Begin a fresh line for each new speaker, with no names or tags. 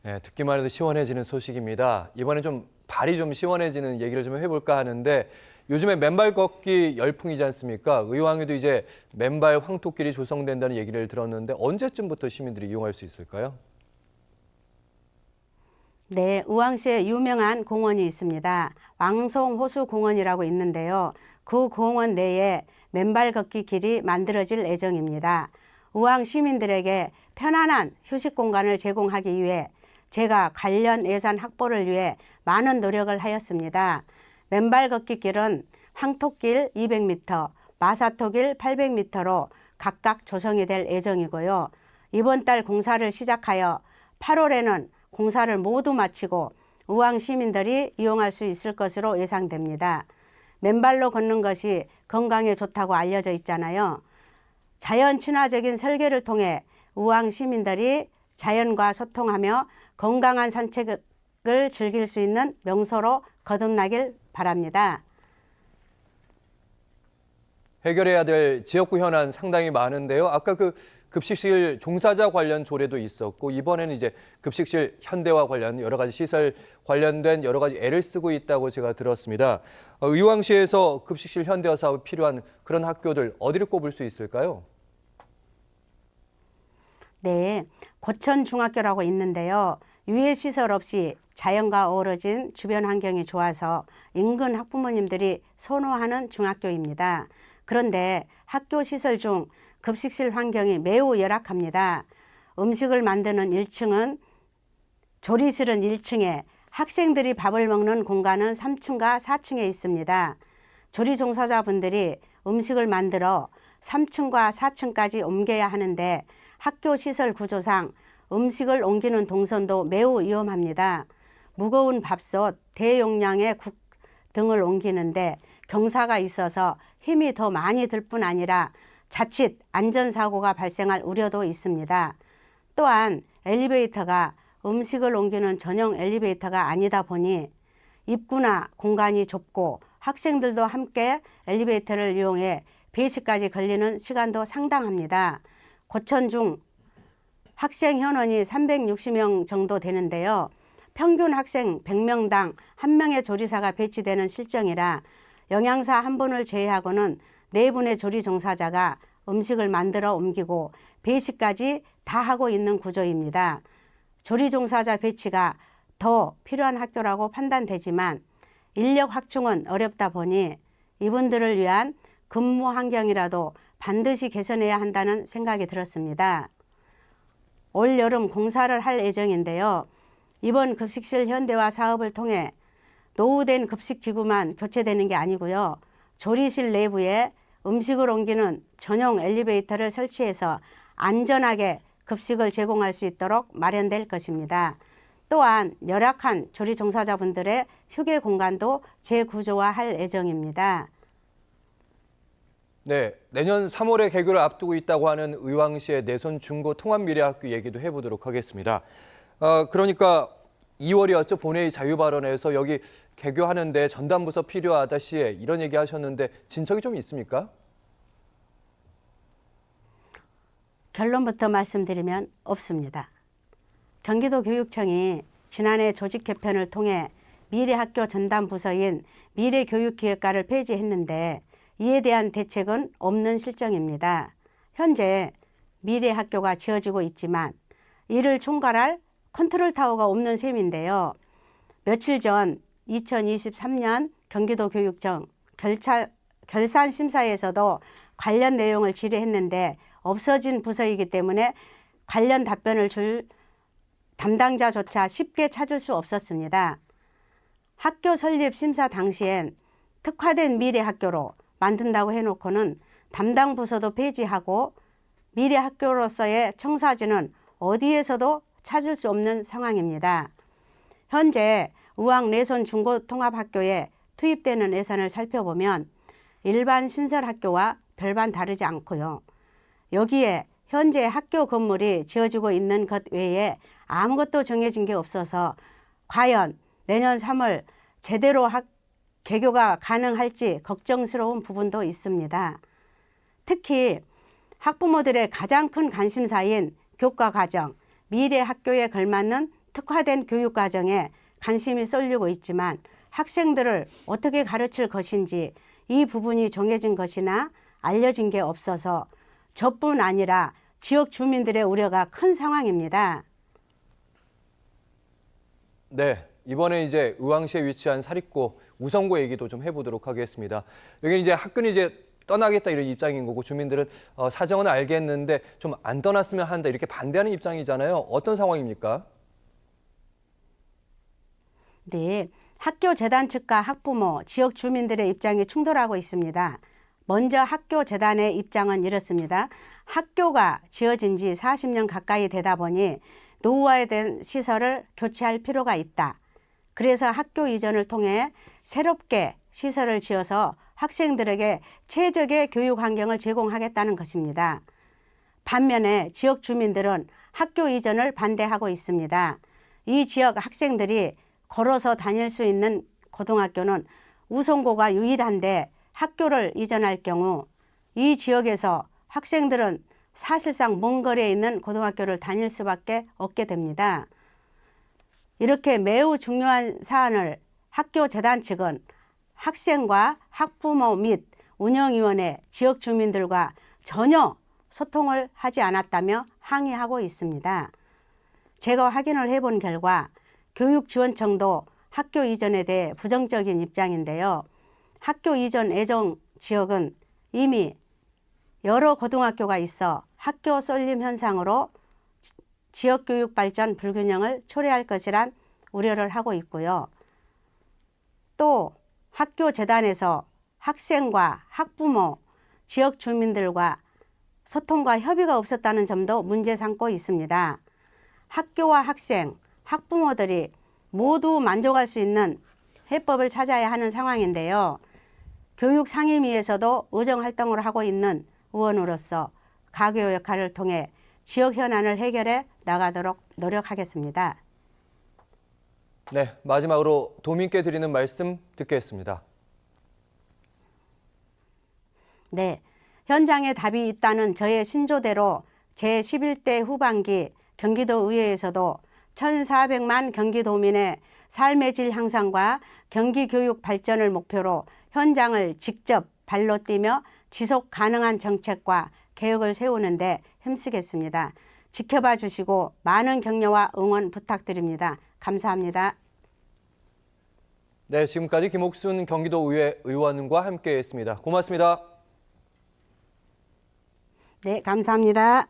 네, 듣기만 해도 시원해지는 소식입니다. 이번에 좀 발이 좀 시원해지는 얘기를 좀 해볼까 하는데 요즘에 맨발 걷기 열풍이지 않습니까? 의왕에도 이제 맨발 황토길이 조성된다는 얘기를 들었는데 언제쯤부터 시민들이 이용할 수 있을까요?
네, 의왕시에 유명한 공원이 있습니다. 왕송호수공원이라고 있는데요. 그 공원 내에 맨발 걷기 길이 만들어질 예정입니다. 의왕 시민들에게 편안한 휴식 공간을 제공하기 위해 제가 관련 예산 확보를 위해 많은 노력을 하였습니다. 맨발 걷기 길은 황토길 200m, 마사토길 800m로 각각 조성이 될 예정이고요. 이번 달 공사를 시작하여 8월에는 공사를 모두 마치고 의왕 시민들이 이용할 수 있을 것으로 예상됩니다. 맨발로 걷는 것이 건강에 좋다고 알려져 있잖아요. 자연 친화적인 설계를 통해 의왕 시민들이 자연과 소통하며 건강한 산책을 즐길 수 있는 명소로 거듭나길 바랍니다.
해결해야 될 지역구 현안 상당히 많은데요. 아까 그 급식실 종사자 관련 조례도 있었고 이번에는 이제 급식실 현대화 관련 여러 가지 시설 관련된 여러 가지 애를 쓰고 있다고 제가 들었습니다. 의왕시에서 급식실 현대화 사업이 필요한 그런 학교들 어디를 꼽을 수 있을까요?
네, 고천중학교라고 있는데요. 유해시설 없이 자연과 어우러진 주변 환경이 좋아서 인근 학부모님들이 선호하는 중학교입니다. 그런데 학교 시설 중 급식실 환경이 매우 열악합니다. 음식을 만드는 1층은 조리실은 1층에 학생들이 밥을 먹는 공간은 3층과 4층에 있습니다. 조리 종사자분들이 음식을 만들어 3층과 4층까지 옮겨야 하는데 학교 시설 구조상 음식을 옮기는 동선도 매우 위험합니다. 무거운 밥솥, 대용량의 국 등을 옮기는데 경사가 있어서 힘이 더 많이 들 뿐 아니라 자칫 안전사고가 발생할 우려도 있습니다. 또한 엘리베이터가 음식을 옮기는 전용 엘리베이터가 아니다 보니 입구나 공간이 좁고 학생들도 함께 엘리베이터를 이용해 배시까지 걸리는 시간도 상당합니다. 고천중 학생 현원이 360명 정도 되는데요. 평균 학생 100명당 1명의 조리사가 배치되는 실정이라 영양사 한 분을 제외하고는 4분의 조리 종사자가 음식을 만들어 옮기고 배식까지 다 하고 있는 구조입니다. 조리 종사자 배치가 더 필요한 학교라고 판단되지만 인력 확충은 어렵다 보니 이분들을 위한 근무 환경이라도 반드시 개선해야 한다는 생각이 들었습니다. 올 여름 공사를 할 예정인데요. 이번 급식실 현대화 사업을 통해 노후된 급식기구만 교체되는 게 아니고요. 조리실 내부에 음식을 옮기는 전용 엘리베이터를 설치해서 안전하게 급식을 제공할 수 있도록 마련될 것입니다. 또한 열악한 조리 종사자분들의 휴게 공간도 재구조화할 예정입니다.
네, 내년 3월에 개교를 앞두고 있다고 하는 의왕시의 내손 중고 통합미래학교 얘기도 해보도록 하겠습니다. 그러니까 2월이었죠. 본회의 자유발언에서 여기 개교하는데 전담부서 필요하다 시에 이런 얘기 하셨는데 진척이 좀 있습니까?
결론부터 말씀드리면 없습니다. 경기도 교육청이 지난해 조직 개편을 통해 미래학교 전담부서인 미래교육기획과를 폐지했는데 이에 대한 대책은 없는 실정입니다. 현재 미래학교가 지어지고 있지만 이를 총괄할 컨트롤타워가 없는 셈인데요. 며칠 전 2023년 경기도 교육청 결산심사에서도 관련 내용을 질의했는데 없어진 부서이기 때문에 관련 답변을 줄 담당자조차 쉽게 찾을 수 없었습니다. 학교 설립 심사 당시엔 특화된 미래학교로 만든다고 해놓고는 담당 부서도 폐지하고 미래학교로서의 청사진은 어디에서도 찾을 수 없는 상황입니다. 현재 의왕 내손 중고통합학교에 투입되는 예산을 살펴보면 일반 신설학교와 별반 다르지 않고요. 여기에 현재 학교 건물이 지어지고 있는 것 외에 아무것도 정해진 게 없어서 과연 내년 3월 제대로 개교가 가능할지 걱정스러운 부분도 있습니다. 특히 학부모들의 가장 큰 관심사인 교과과정, 미래학교에 걸맞는 특화된 교육 과정에 관심이 쏠리고 있지만 학생들을 어떻게 가르칠 것인지 이 부분이 정해진 것이나 알려진 게 없어서 저뿐 아니라 지역 주민들의 우려가 큰 상황입니다.
네, 이번에 이제 의왕시에 위치한 사립고 우성고 얘기도 좀 해보도록 하겠습니다. 여기 이제 학교는 이제 떠나겠다 이런 입장인 거고 주민들은 사정은 알겠는데 좀 안 떠났으면 한다 이렇게 반대하는 입장이잖아요. 어떤 상황입니까?
네, 학교 재단 측과 학부모, 지역 주민들의 입장이 충돌하고 있습니다. 먼저 학교 재단의 입장은 이렇습니다. 학교가 지어진 지 40년 가까이 되다 보니 노후화된 시설을 교체할 필요가 있다. 그래서 학교 이전을 통해 새롭게 시설을 지어서 학생들에게 최적의 교육 환경을 제공하겠다는 것입니다. 반면에 지역 주민들은 학교 이전을 반대하고 있습니다. 이 지역 학생들이 걸어서 다닐 수 있는 고등학교는 우성고가 유일한데 학교를 이전할 경우 이 지역에서 학생들은 사실상 먼 거리에 있는 고등학교를 다닐 수밖에 없게 됩니다. 이렇게 매우 중요한 사안을 학교 재단 측은 학생과 학부모 및 운영위원회, 지역 주민들과 전혀 소통을 하지 않았다며 항의하고 있습니다. 제가 확인을 해본 결과 교육지원청도 학교 이전에 대해 부정적인 입장인데요. 학교 이전 예정 지역은 이미 여러 고등학교가 있어 학교 쏠림 현상으로 지역교육 발전 불균형을 초래할 것이란 우려를 하고 있고요. 또 학교 재단에서 학생과 학부모, 지역 주민들과 소통과 협의가 없었다는 점도 문제 삼고 있습니다. 학교와 학생, 학부모들이 모두 만족할 수 있는 해법을 찾아야 하는 상황인데요. 교육상임위에서도 의정활동을 하고 있는 의원으로서 가교 역할을 통해 지역 현안을 해결해 나가도록 노력하겠습니다.
네, 마지막으로 도민께 드리는 말씀 듣겠습니다.
네, 현장에 답이 있다는 저의 신조대로 제11대 후반기 경기도의회에서도 1,400만 경기도민의 삶의 질 향상과 경기교육 발전을 목표로 현장을 직접 발로 뛰며 지속 가능한 정책과 개혁을 세우는데 힘쓰겠습니다. 지켜봐 주시고 많은 격려와 응원 부탁드립니다. 감사합니다.
네, 지금까지 김옥순 경기도의회 의원과 함께했습니다. 고맙습니다.
네, 감사합니다.